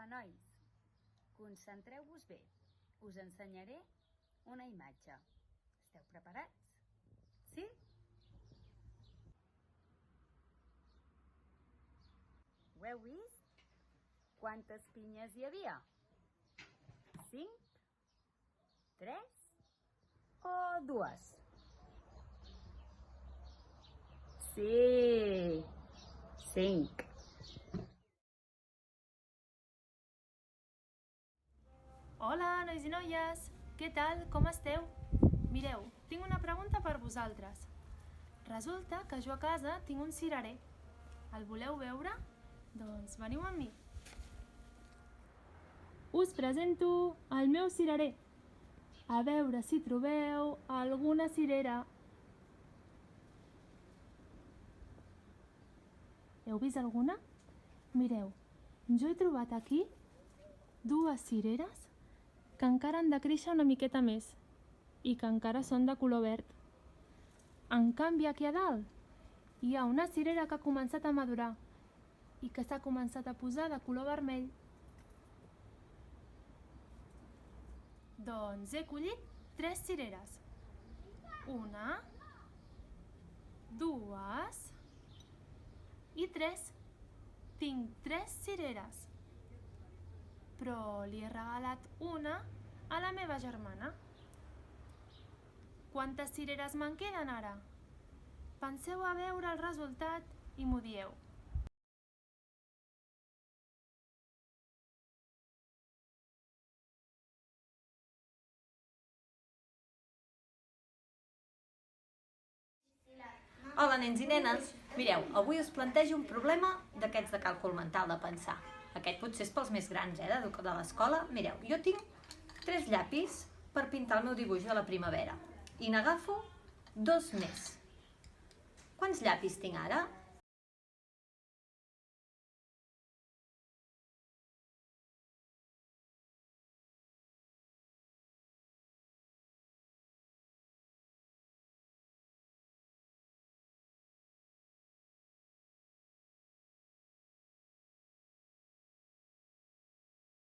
Hola, nois. Concentreu-vos bé. Us ensenyaré una imatge. Esteu preparats? Sí? Ho heu vist? Quantes pinyes hi havia? 5? 3? O 2? Sí! 5. Hola, nois i noies! Què tal? Com esteu? Mireu, tinc una pregunta per vosaltres. Resulta que jo a casa tinc un cirerer. El voleu veure? Doncs veniu amb mi. Us presento el meu cirerer. A veure si trobeu alguna cirera. Heu vist alguna? Mireu, jo he trobat aquí 2 cireres que encara han de créixer una miqueta més i que encara són de color verd. En canvi, aquí a dalt hi ha una cirera que ha començat a madurar i que s'ha començat a posar de color vermell. Doncs he collit 3 cireres. 1, 2 i 3. Tinc 3 cireres. Però li he regalat una a la meva germana. Quantes cireres me'n queden ara? Penseu a veure el resultat i m'ho dieu. Hola, nens i nenes! Mireu, avui us plantejo un problema d'aquests de càlcul mental, de pensar. Aquest potser és pels més grans, de l'escola. Mireu, jo tinc 3 llapis per pintar el meu dibuix de la primavera i n'agafo 2 més. Quants llapis tinc ara?